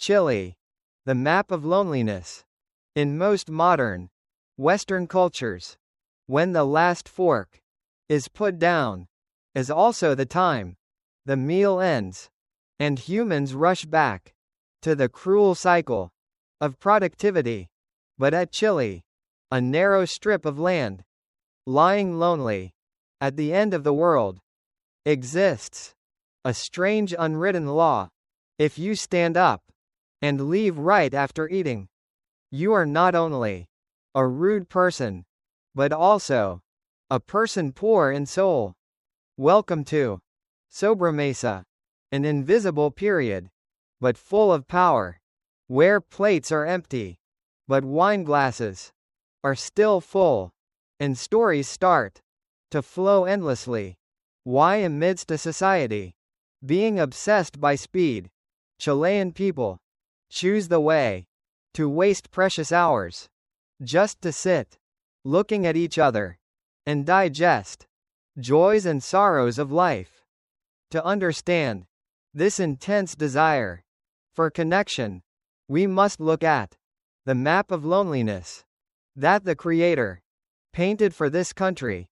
Chile. The map of loneliness. In most modern, Western cultures, when the last fork is put down, is also the time the meal ends, and humans rush back to the cruel cycle of productivity. But at Chile, a narrow strip of land, lying lonely at the end of the world, exists a strange unwritten law. If you stand up and leave right after eating, you are not only a rude person, but also a person poor in soul. Welcome to Sobremesa, an invisible period, but full of power, where plates are empty, but wine glasses are still full, and stories start to flow endlessly. Why, amidst a society being obsessed by speed, Chilean people choose the way to waste precious hours just to sit, looking at each other, and digest joys and sorrows of life. To understand this intense desire for connection, we must look at the map of loneliness that the Creator painted for this country.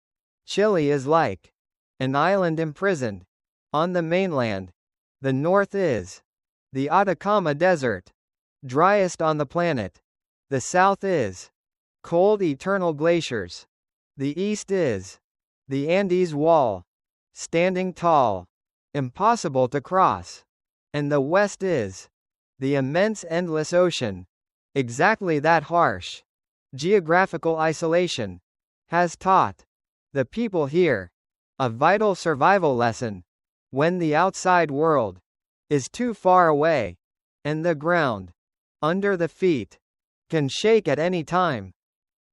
Chile is like an island imprisoned on the mainland. The north is the Atacama Desert, driest on the planet. The south is cold eternal glaciers. The east is the Andes Wall, standing tall, impossible to cross. And the west is the immense endless ocean. Exactly that harsh geographical isolation has taught the people here a vital survival lesson. When the outside world is too far away, and the ground under the feet can shake at any time,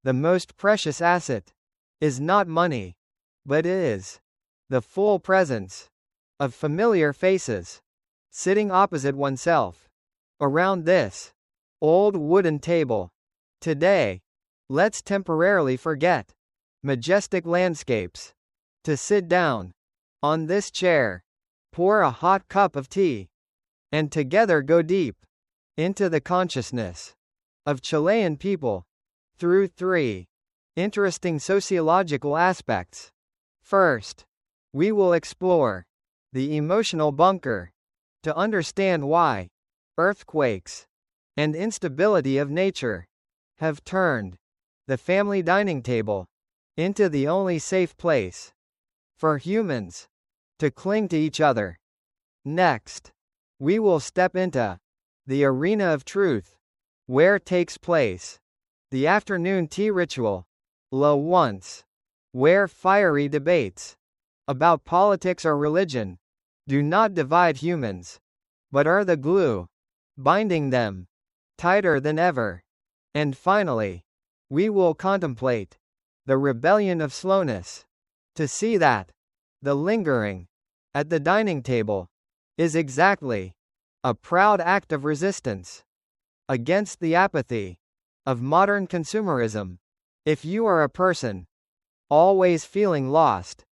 the most precious asset is not money, but is the full presence of familiar faces sitting opposite oneself around this old wooden table. Today, let's temporarily forget majestic landscapes to sit down on this chair, pour a hot cup of tea, and together go deep into the consciousness of Chilean people through three interesting sociological aspects. First, we will explore the emotional bunker to understand why earthquakes and instability of nature have turned the family dining table into the only safe place for humans to cling to each other. Next, we will step into the arena of truth, where takes place the afternoon tea ritual, la once, where fiery debates about politics or religion do not divide humans, but are the glue binding them tighter than ever. And finally, we will contemplate the rebellion of slowness, to see that the lingering at the dining table is exactly a proud act of resistance against the apathy of modern consumerism. If you are a person always feeling lost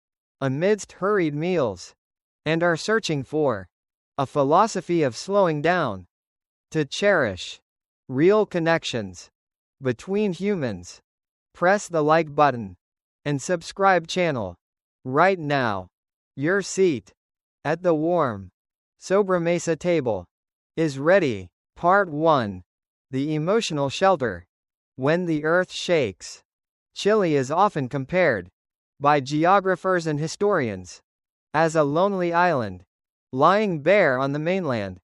amidst hurried meals and are searching for a philosophy of slowing down to cherish real connections between humans, press the like button and subscribe channel right now. Your seat at the warm Sobremesa table is ready. Part 1. The emotional shelter. When the earth shakes, Chile is often compared by geographers and historians as a lonely island lying bare on the mainland,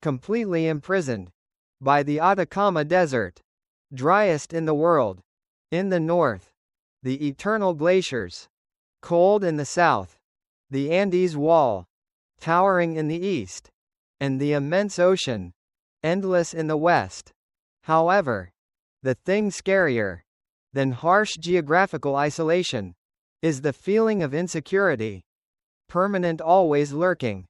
completely imprisoned by the Atacama Desert, driest in the world. In the north, the eternal glaciers, cold in the south, the Andes Wall, towering in the east, and the immense ocean, endless in the west. However, the thing scarier than harsh geographical isolation is the feeling of insecurity, permanent, always lurking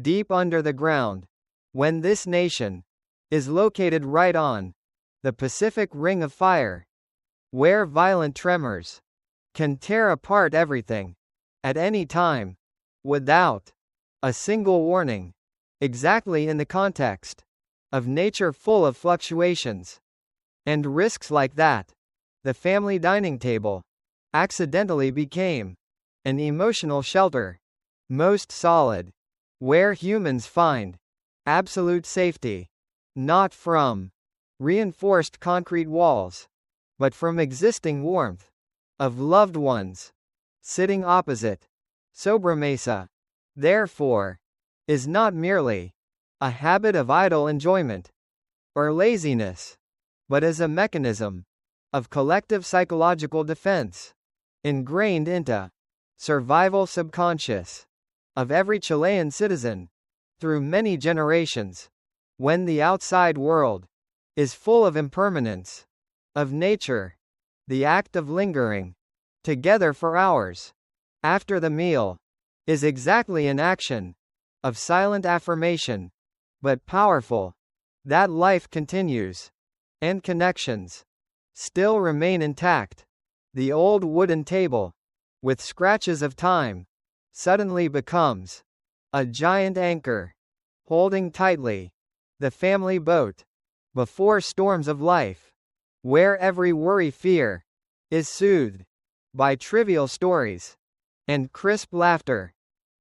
deep under the ground. When this nation is located right on the Pacific Ring of Fire, where violent tremors can tear apart everything at any time without a single warning. Exactly in the context of nature full of fluctuations and risks like that. The family dining table accidentally became an emotional shelter, most solid, where humans find absolute safety, not from reinforced concrete walls, but from existing warmth of loved ones sitting opposite. Sobremesa, therefore, is not merely a habit of idle enjoyment or laziness, but as a mechanism of collective psychological defense, ingrained into survival subconscious of every Chilean citizen through many generations. When the outside world is full of impermanence of nature, the act of lingering together for hours after the meal is exactly an action of silent affirmation, but powerful, that life continues and connections still remain intact. The old wooden table, with scratches of time, suddenly becomes a giant anchor, holding tightly the family boat before storms of life, where every worry fear is soothed by trivial stories and crisp laughter.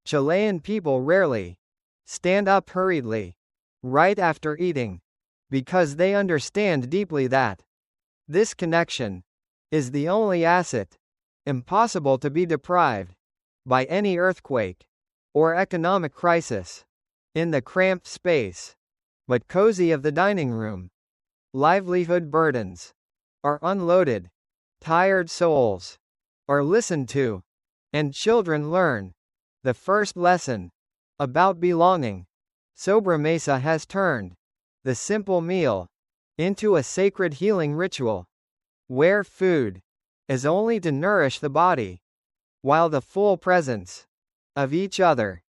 Chilean people rarely stand up hurriedly right after eating, because they understand deeply that this connection is the only asset impossible to be deprived by any earthquake or economic crisis. In the cramped space, but cozy of the dining room, livelihood burdens are unloaded, tired souls are listened to, and children learn the first lesson about belonging. Sobremesa has turned the simple meal into a sacred healing ritual, where food is only to nourish the body, while the full presence of each other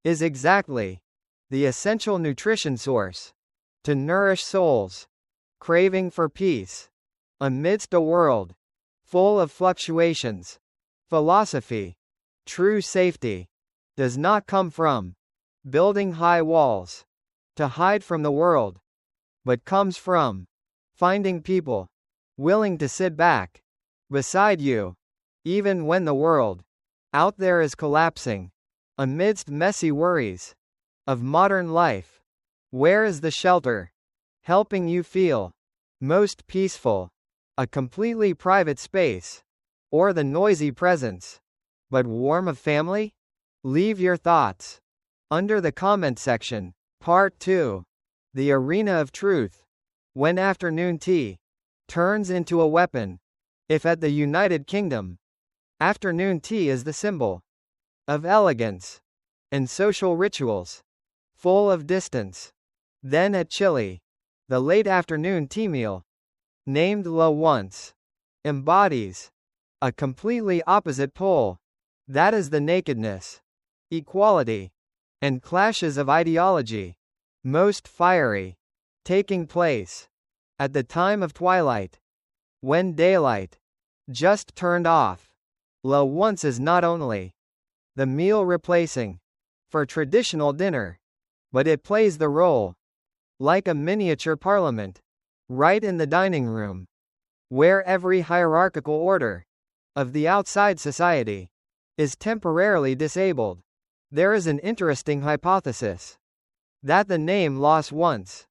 is exactly the essential nutrition source to nourish souls craving for peace amidst a world full of fluctuations. Philosophy, true safety, does not come from building high walls to hide from the world, but comes from finding people willing to sit back beside you, even when the world out there is collapsing. Amidst messy worries of modern life, where is the shelter helping you feel most peaceful? A completely private space, or the noisy presence but warm of family? Leave your thoughts under the comment section. Part 2. The arena of truth. When afternoon tea turns into a weapon. If at the United Kingdom, afternoon tea is the symbol of elegance and social rituals, full of distance, then at Chile, the late afternoon tea meal, named La Once, embodies a completely opposite pole. That is the nakedness, equality, and clashes of ideology, most fiery, taking place at the time of twilight, when daylight just turned off. La Once is not only the meal replacing for traditional dinner, but it plays the role like a miniature parliament right in the dining room, where every hierarchical order of the outside society is temporarily disabled. There is an interesting hypothesis that the name Los Once,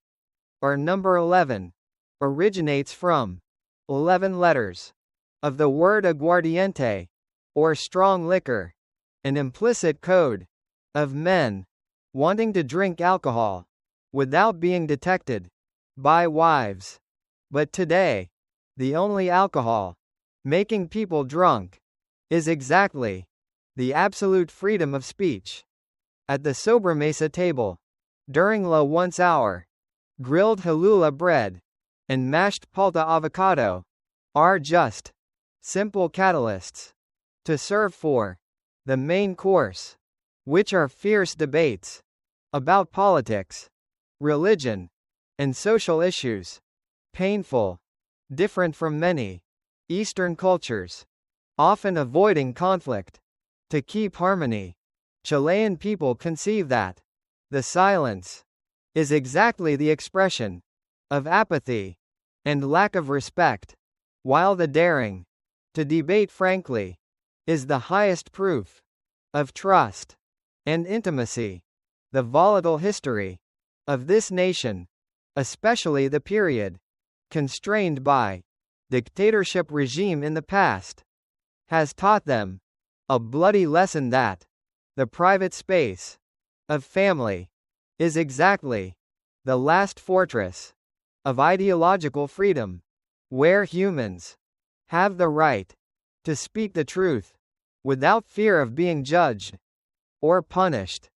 or number 11, originates from 11 letters of the word aguardiente, or strong liquor, an implicit code of men wanting to drink alcohol without being detected by wives. But today, the only alcohol making people drunk is exactly the absolute freedom of speech. At the sobremesa table, during La Once hour, grilled halula bread and mashed palta avocado are just simple catalysts to serve for the main course, which are fierce debates about politics, religion, and social issues. Painful, different from many Eastern cultures, often avoiding conflict to keep harmony. Chilean people conceive that the silence is exactly the expression of apathy and lack of respect, while the daring to debate frankly is the highest proof of trust and intimacy. The volatile history of this nation, especially the period constrained by dictatorship regime in the past, has taught them a bloody lesson that the private space of family is exactly the last fortress of ideological freedom, where humans have the right to speak the truth without fear of being judged or punished.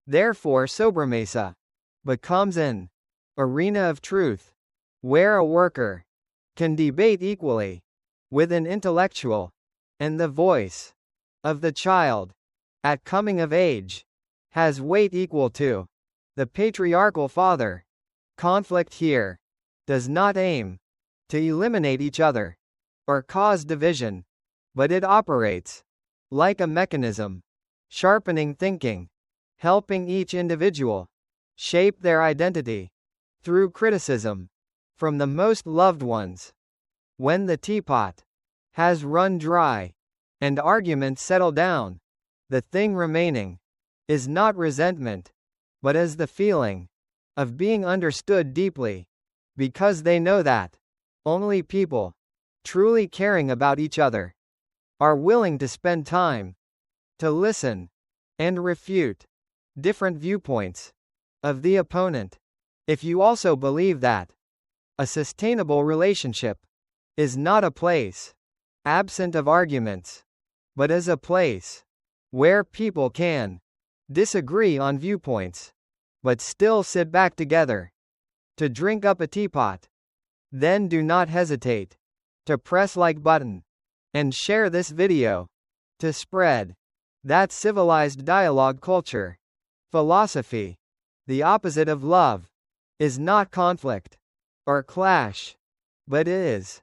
Therefore, Sobremesa becomes an arena of truth, where a worker can debate equally with an intellectual, and the voice of the child at coming of age has weight equal to the patriarchal father. Conflict here does not aim to eliminate each other or cause division, but it operates like a mechanism, sharpening thinking, helping each individual shape their identity through criticism from the most loved ones. When the teapot has run dry and arguments settle down, the thing remaining is not resentment, but as the feeling of being understood deeply, because they know that only people truly caring about each other are willing to spend time to listen and refute different viewpoints of the opponent. If you also believe that a sustainable relationship is not a place absent of arguments, but is a place where people can disagree on viewpoints, but still sit back together to drink up a teapot, then do not hesitate to press like button and share this video to spread that civilized dialogue culture. Philosophy, the opposite of love, is not conflict or clash, but is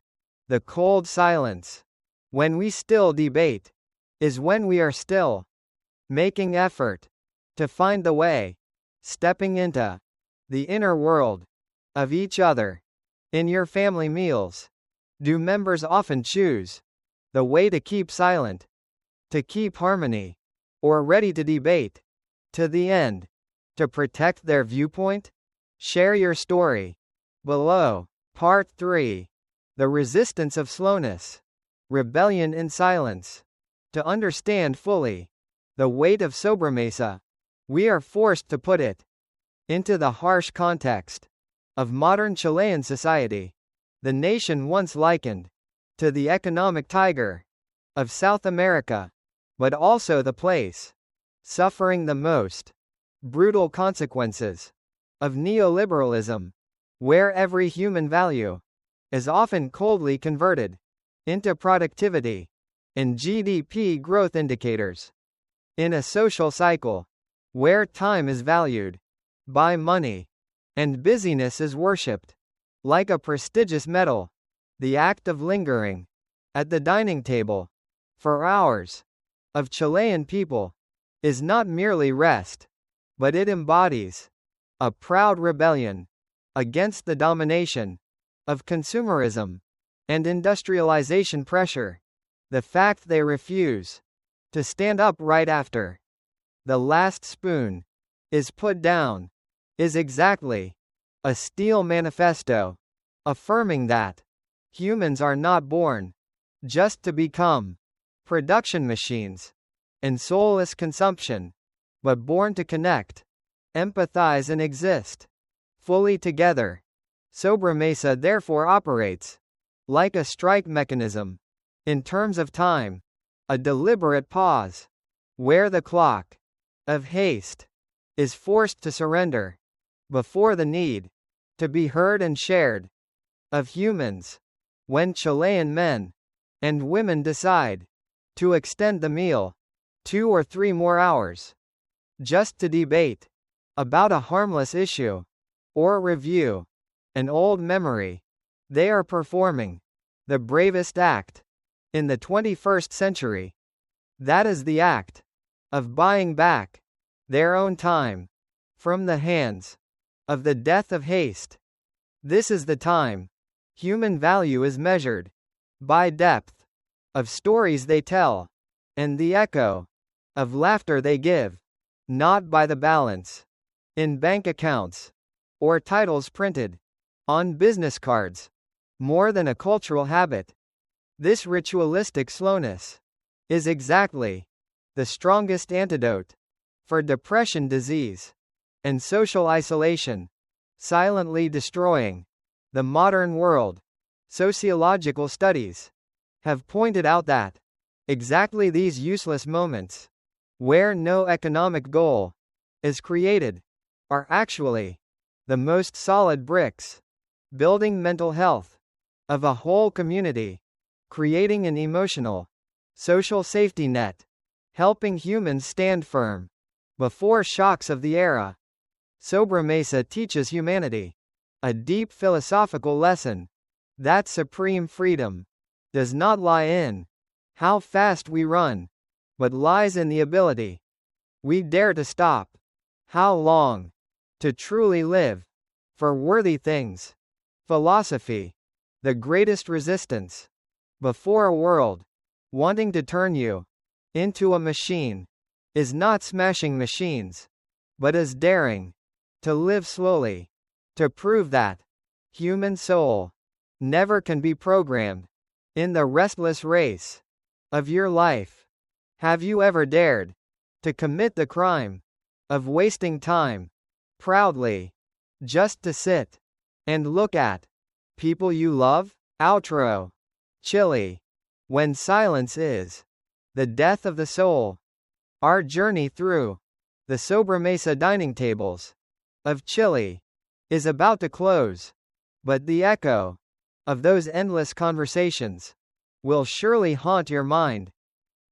the cold silence. When we still debate, is when we are still making effort to find the way, stepping into the inner world of each other. In your family meals, do members often choose the way to keep silent, to keep harmony, or ready to debate to the end to protect their viewpoint? Share your story below. Part 3. The resistance of slowness. Rebellion in silence. To understand fully the weight of Sobremesa, we are forced to put it into the harsh context of modern Chilean society, the nation once likened to the economic tiger of South America, but also the place suffering the most brutal consequences of neoliberalism, where every human value is often coldly converted into productivity and GDP growth indicators. In a social cycle where time is valued by money and busyness is worshipped like a prestigious medal, the act of lingering at the dining table for hours of Chilean people is not merely rest, but it embodies a proud rebellion against the domination of consumerism and industrialization pressure. The fact they refuse to stand up right after the last spoon is put down is exactly a steel manifesto, affirming that humans are not born just to become production machines and soulless consumption, but born to connect, empathize and exist fully together. Sobremesa therefore operates like a strike mechanism in terms of time, a deliberate pause, where the clock of haste is forced to surrender before the need to be heard and shared of humans. When Chilean men and women decide to extend the meal 2 or 3 more hours just to debate about a harmless issue or review an old memory, they are performing the bravest act in the 21st century. That is the act of buying back their own time from the hands of the death of haste. This is the time. Human value is measured by depth of stories they tell, and the echo of laughter they give, not by the balance in bank accounts or titles printed on business cards. More than a cultural habit, this ritualistic slowness is exactly the strongest antidote for depression, disease, and social isolation, silently destroying the modern world. Sociological studies have pointed out that exactly these useless moments, where no economic goal is created, are actually the most solid bricks, building mental health of a whole community, creating an emotional, social safety net, helping humans stand firm before shocks of the era. Sobremesa teaches humanity a deep philosophical lesson that supreme freedom does not lie in how fast we run, but lies in the ability we dare to stop. How long to truly live for worthy things. Philosophy, the greatest resistance before a world wanting to turn you into a machine, is not smashing machines, but is daring to live slowly, to prove that human soul never can be programmed in the restless race of your life. Have you ever dared to commit the crime of wasting time proudly just to sit and look at people you love? Outro. Chile. When silence is the death of the soul. Our journey through the Sobremesa dining tables of Chile is about to close, but the echo of those endless conversations will surely haunt your mind.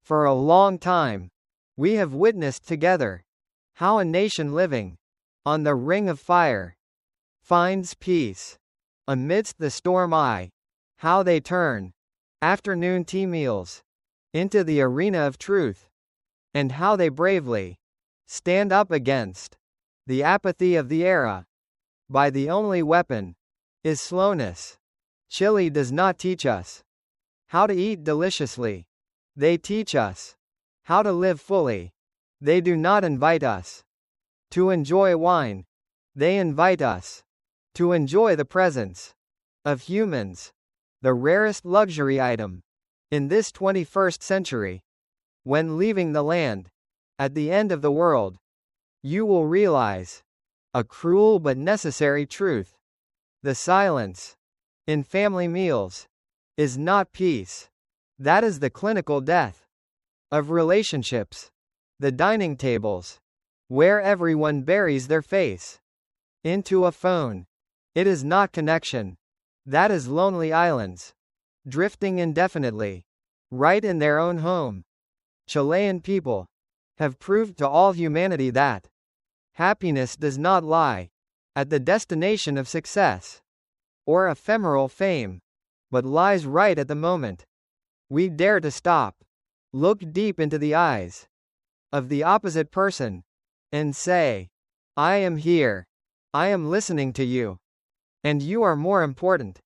For a long time, we have witnessed together how a nation living on the ring of fire finds peace amidst the storm. How they turn afternoon tea meals into the arena of truth, and how they bravely stand up against the apathy of the era. By the only weapon is slowness. Chile does not teach us how to eat deliciously. They teach us how to live fully. They do not invite us to enjoy wine. They invite us to enjoy the presence of humans, the rarest luxury item in this 21st century. When leaving the land at the end of the world, you will realize a cruel but necessary truth. The silence in family meals is not peace. That is the clinical death of relationships. The dining tables, where everyone buries their face into a phone, it is not connection. That is lonely islands, drifting indefinitely, right in their own home. Chilean people have proved to all humanity that happiness does not lie at the destination of success or ephemeral fame, but lies right at the moment we dare to stop, look deep into the eyes of the opposite person, and say, I am here, I am listening to you, and you are more important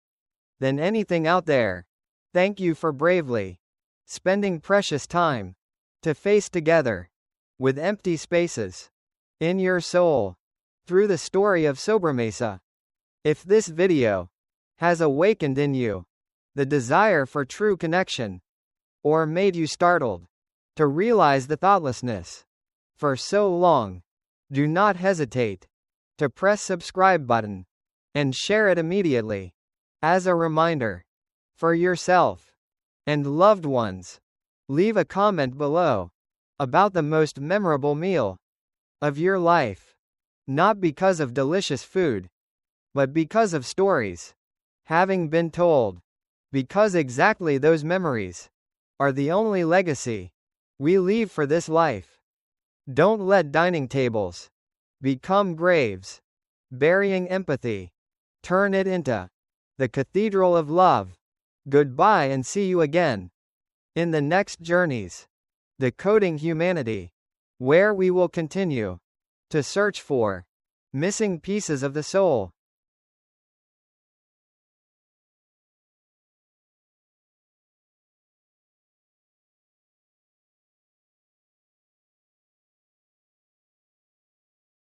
than anything out there. Thank you for bravely spending precious time to face together with empty spaces in your soul through the story of Sobremesa. If this video has awakened in you the desire for true connection, or made you startled to realize the thoughtlessness for so long, do not hesitate to press subscribe button and share it immediately. As a reminder for yourself and loved ones, leave a comment below about the most memorable meal of your life, not because of delicious food, but because of stories having been told, because exactly those memories are the only legacy we leave for this life. Don't let dining tables become graves. Burying empathy, turn it into the cathedral of love. Goodbye and see you again in the next journeys, decoding humanity, where we will continue to search for Missing pieces of the soul.